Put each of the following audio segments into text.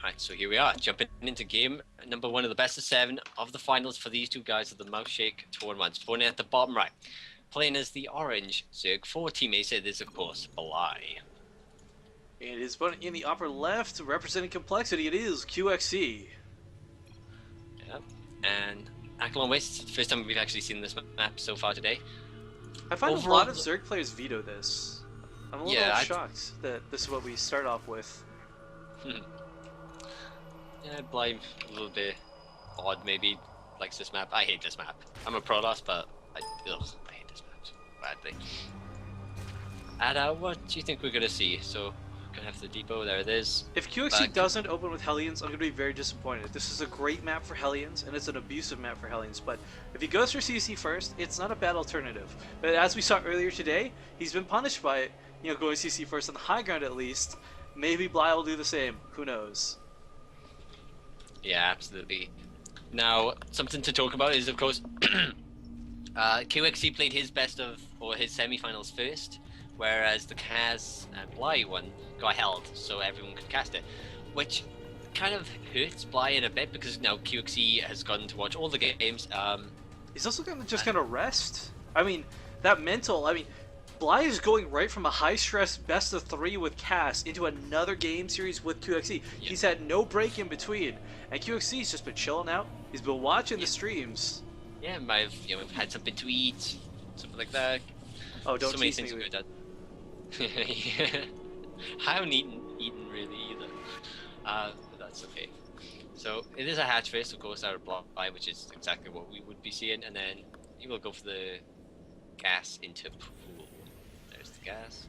Right, so here we are, jumping into game number 1 of the best of 7 of the finals for these two guys of the Mouse Shake tournament. Spawning at the bottom right, playing as the orange Zerg. For Team Acer, there's of course Bly. And it's in the upper left, representing Complexity, it is QXC. Yep. And Akelon West, first time we've actually seen this map so far today. I find Overall, a lot of Zerg players veto this. I'm a little shocked that this is what we start off with. Yeah, Bly a little bit odd, maybe likes this map. I hate this map. I'm a pro loss, but I hate this map so badly. And what do you think we're gonna see? So we're gonna have the depot. There it is. If QXC doesn't open with Hellions, I'm gonna be very disappointed. This is a great map for Hellions, and it's an abusive map for Hellions. But if he goes for CC first, it's not a bad alternative. But as we saw earlier today, he's been punished by it. You know, going CC first on the high ground at least. Maybe Bly will do the same. Who knows? Yeah, absolutely. Now, something to talk about is, of course, QXC played his best of, or his semi-finals first, whereas the Kaz and Bly one got held, so everyone could cast it, which kind of hurts Bly in a bit, because now QXC has gotten to watch all the games. He's also going to just kind of rest. I mean, that mental, Bly is going right from a high-stress best-of-3 with Cass into another game series with QXC. Yeah. He's had no break in between, and QXC's just been chilling out. He's been watching the streams. Yeah, might have had something to eat, something like that. Oh, don't so many tease things me. Good at. I haven't eaten really either, but that's okay. So it is a hatch first, of course, out of Bly, which is exactly what we would be seeing, and then he will go for the gas into pool. There's the gas.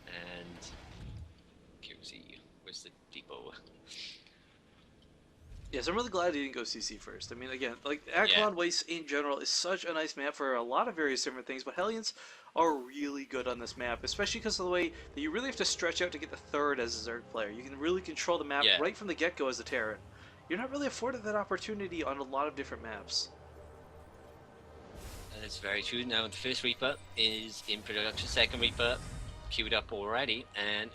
And QC, where's the depot? Yes, I'm really glad he didn't go CC first. I mean, again, like, Akelon Waste in general is such a nice map for a lot of various different things, but Hellions are really good on this map, especially because of the way that you really have to stretch out to get the third as a Zerg player. You can really control the map right from the get-go as a Terran. You're not really afforded that opportunity on a lot of different maps. That is very true. Now the first Reaper is in production, second Reaper queued up already, and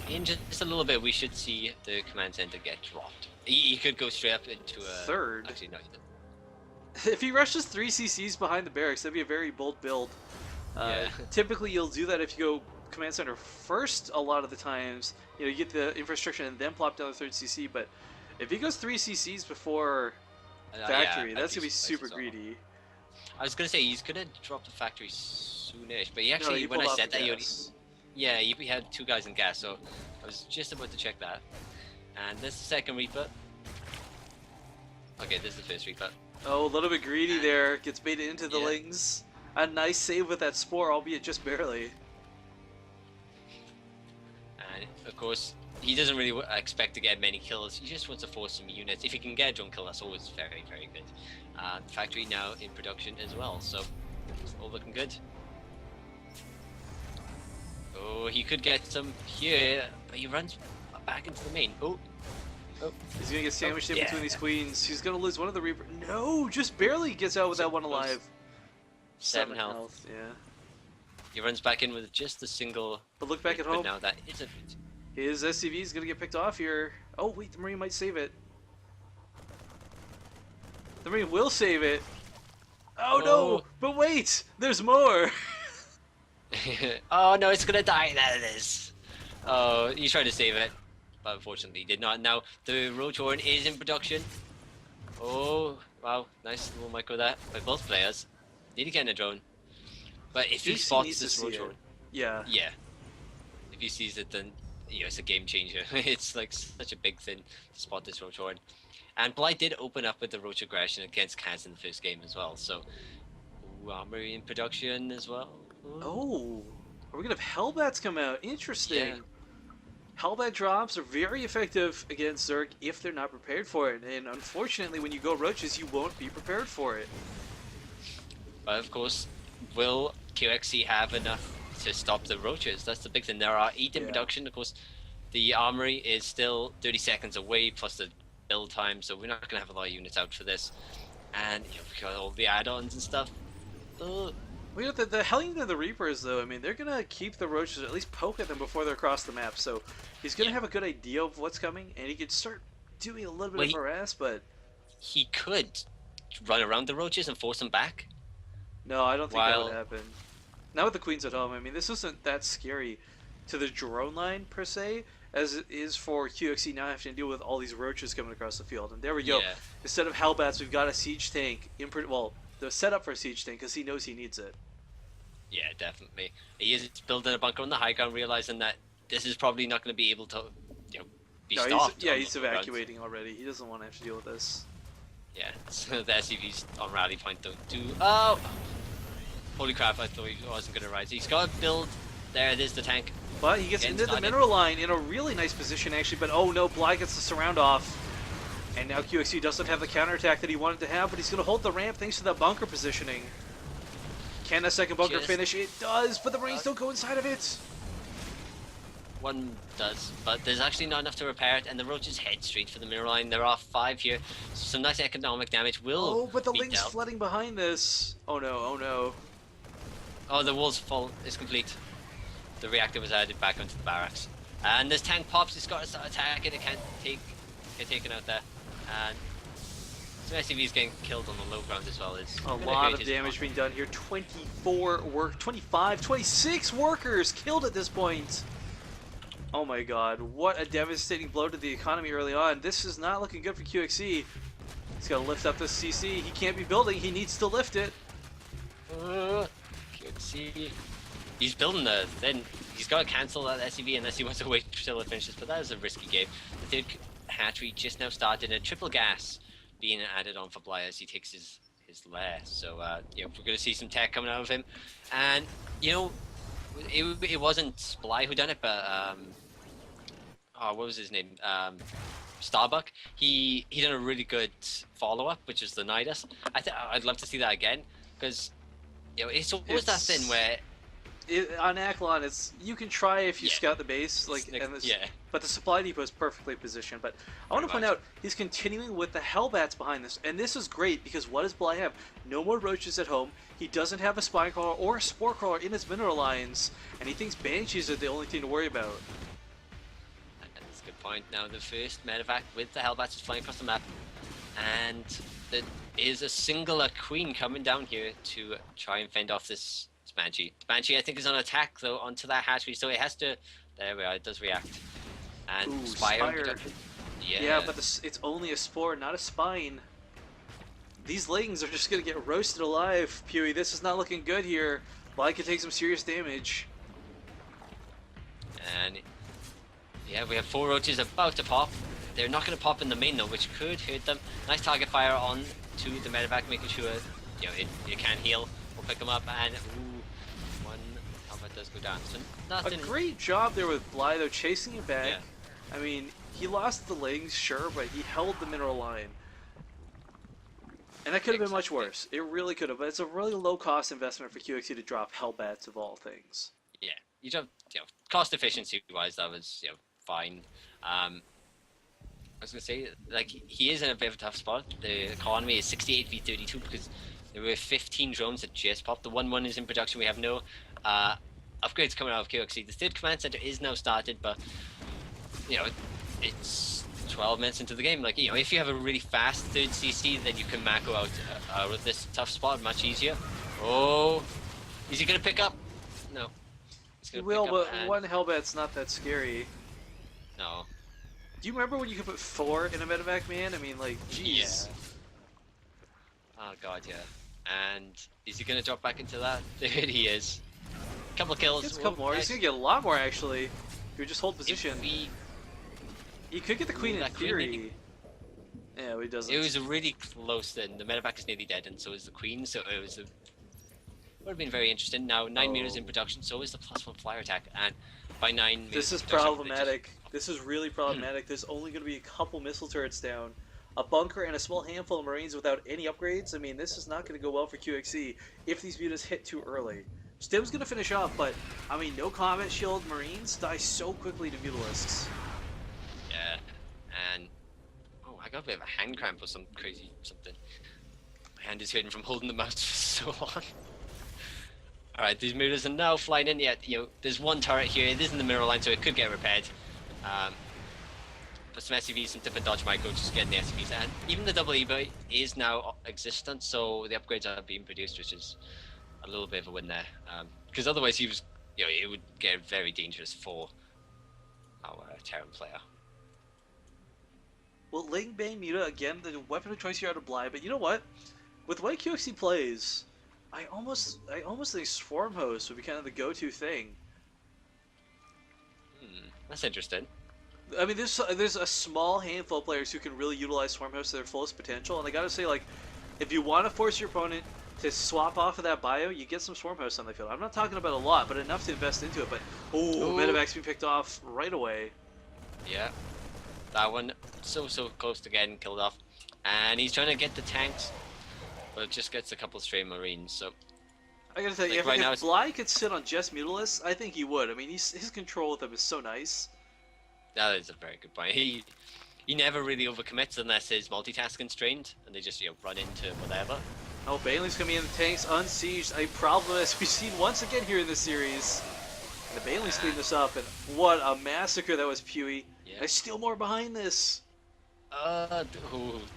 in just a little bit we should see the command center get dropped. He could go straight up into a third. Actually, no, he didn't. If he rushes 3 CCs behind the barracks, that'd be a very bold build. Typically, you'll do that if you go command center first. A lot of the times, you know, you get the infrastructure and then plop down the third CC. But if he goes 3 CCs before factory, that's gonna be super greedy. I was gonna say he's gonna drop the factory soonish, but he actually, when I said that, he had 2 guys in gas, so I was just about to check that. And this is the second Reaper. Okay, this is the first Reaper. Oh, a little bit greedy there. Gets baited into the lings. A nice save with that spore, albeit just barely. And of course, he doesn't really expect to get many kills. He just wants to force some units. If he can get a drone kill, that's always very, very good. The factory now in production as well, so it's all looking good. Oh, he could get some here, but he runs back into the main. Oh. He's gonna get sandwiched in between these queens. He's gonna lose one of the Reaper. No, just barely gets out with that one alive. 7 health. Yeah. He runs back in with just a single. But look back at home. Now that isn't. His SCV is gonna get picked off here. Oh wait, the Marine might save it. The Marine will save it. Oh no! But wait, there's more. Oh no, it's gonna die. There it is. Oh, he tried to save it, but unfortunately he did not. Now the Roach Horn is in production. Oh wow, nice little micro that by both players. Need to get in a drone, but if he spots this Roach Horn, yeah, if he sees it, then it's a game changer. It's like such a big thing to spot this Roach Horn. And Bly did open up with the Roach aggression against Kaz in the first game as well. So armory in production as well. Oh, are we gonna have Hellbats come out? Interesting. Yeah. Hellbat drops are very effective against Zerg if they're not prepared for it, and unfortunately when you go Roaches you won't be prepared for it. But of course, will QXC have enough to stop the Roaches? That's the big thing. There are 8 in production. Of course, the armory is still 30 seconds away, plus the build time, so we're not going to have a lot of units out for this. And we got all the add-ons and stuff. Well, you know, the Hellion and the Reapers, though, I mean, they're going to keep the Roaches, or at least poke at them before they're across the map. So he's going to Yeah. have a good idea of what's coming, and he can start doing a little bit Well, of harass, but he could run around the roaches and force them back. no, I don't think that would While happen. Not with the Queens at home. I mean, this isn't that scary to the drone line, per se, as it is for QXC now having to deal with all these Roaches coming across the field. And there we go. yeah, Instead of Hellbats, we've got a Siege Tank. Well, the setup for a Siege Tank, because he knows he needs it. yeah, definitely. He is building a bunker on the high ground, realizing that this is probably not going to be able to, be No, stopped. he's evacuating already. He doesn't want to have to deal with this. Yeah, so the SCV's on rally point though. Oh, holy crap! I thought he wasn't going to rise. He's got to build. There it is, the tank. But he gets into the mineral line in a really nice position, actually. But oh no, Bly gets the surround off. And now QXC doesn't have the counterattack that he wanted to have, but he's going to hold the ramp thanks to that bunker positioning. Can a second bunker finish? It does, but the Marines don't go inside of it. One does, but there's actually not enough to repair it, and the roaches head straight for the mineral line. There are 5 here, so some nice economic damage will. Oh, but the be Ling's dealt. flooding behind this. Oh no, oh no. Oh, the wall's full. It's complete. The reactor was added back onto the barracks, and this tank pops. It's got to start attacking. It can't get taken out there, and some SCVs getting killed on the low ground as well. It's a lot of damage being done here. 25, 26 workers killed at this point. Oh my god, what a devastating blow to the economy early on. This is not looking good for QXC. He's got to lift up this CC. He can't be building, he needs to lift it. QXC. He's building the then. He's got to cancel that SCV unless he wants to wait until it finishes, but that is a risky game. The third hatchery just now started, a triple gas being added on for Bly as he takes his lair. So, we're going to see some tech coming out of him. And, it wasn't Bly who done it, but what was his name? Starbuck. He done a really good follow-up, which is the Nidus. I'd love to see that again, because it's always that thing where on Aklon, it's you can try if you scout the base, but the supply depot is perfectly positioned. But I want to point out he's continuing with the Hellbats behind this, and this is great because what does Bly have? No more roaches at home. He doesn't have a spine crawler or a spore crawler in his mineral lines, and he thinks Banshees are the only thing to worry about. That's a good point. Now the first medevac with the Hellbats is flying across the map, and there is a singular queen coming down here to try and fend off this Banshee. The Banshee, I think, is on attack though onto that hatchery, so it has to. There we are. It does react. And Spire. Yeah, but it's only a spore, not a spine. These Lings are just gonna get roasted alive, Pewee. This is not looking good here. Bly could take some serious damage. And yeah, we have 4 roaches about to pop. They're not gonna pop in the main though, which could hurt them. Nice target fire on to the medevac, making sure it can heal. We'll pick them up and. Does go down. So nothing. A great job there with Bly though, chasing it back. Yeah. I mean, he lost the Lings, sure, but he held the mineral line. And that could have been much worse. It really could have, but it's a really low cost investment for QXC to drop Hellbats of all things. Yeah, you don't, cost efficiency wise, that was fine. I was gonna say, like, he is in a bit of a tough spot. The economy is 68 v 32 because there were 15 drones that just popped. The 1-1 is in production. We have no upgrades coming out of QXC. The third command center is now started, but it's 12 minutes into the game. Like, if you have a really fast third CC, then you can macro out of this tough spot much easier. Oh, is he gonna pick up? No. He will, but one Hellbat's not that scary. No. Do you remember when you could put 4 in a medevac, man? I mean, like, jeez. Yeah. Oh god, yeah. And is he gonna drop back into that? There he is. Couple kills. Gets a couple more. He's gonna get a lot more actually. He would just hold position. He could get the queen in theory. Yeah, he doesn't. It was really close then. The medevac is nearly dead, and so is the queen. So it was would have been very interesting. Now 9 meters in production. So is the +1 flyer attack, and by 9 meters. This is problematic. This is really problematic. There's only going to be a couple missile turrets down, a bunker, and a small handful of Marines without any upgrades. I mean, this is not going to go well for QXC if these mutas hit too early. Stim's going to finish off, but, I mean, no combat shield Marines die so quickly to Mutalisks. Yeah, and... Oh, I got a bit of a hand cramp or some crazy something. My hand is hurting from holding the mouse for so long. Alright, these mirrors are now flying in. Yeah, there's one turret here. It is in the mirror line, so it could get repaired. But some SCVs, some different dodge micro, just getting the SCVs. And even the double E-boy is now existent, so the upgrades are being produced, which is a little bit of a win there. Because otherwise he was, it would get very dangerous for our Terran player. Well, Ling Bang Muta, again, the weapon of choice here out of Bly, but you know what? With the way QXC plays, I almost think Swarm Host would be kind of the go-to thing. That's interesting. I mean, there's a small handful of players who can really utilize Swarm Host to their fullest potential, and I gotta say, like, if you want to force your opponent to swap off of that bio, you get some Swarm Hosts on the field. I'm not talking about a lot, but enough to invest into it. But Medevac's being picked off right away. Yeah, that one so close to getting killed off, and he's trying to get the tanks, but just gets a couple stray Marines. So I gotta tell you, if Bly could sit on just Mutalisk, I think he would. I mean, his control with them is so nice. That is a very good point. He never really overcommits unless his multitasking strained, and they just run into whatever. Oh, Bailey's coming in the tanks, unsieged, a problem as we've seen once again here in this series. And the Bailey's cleaned this up, and what a massacre that was, Pewee. Yeah. There's still more behind this.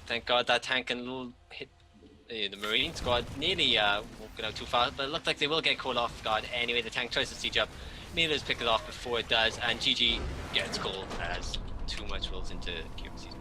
Thank God that tank and little hit the Marine squad nearly won't get out too far, but it looked like they will get caught off guard anyway. The tank tries to siege up. Mila's pick it off before it does, and GG gets called as too much rolls into QXC's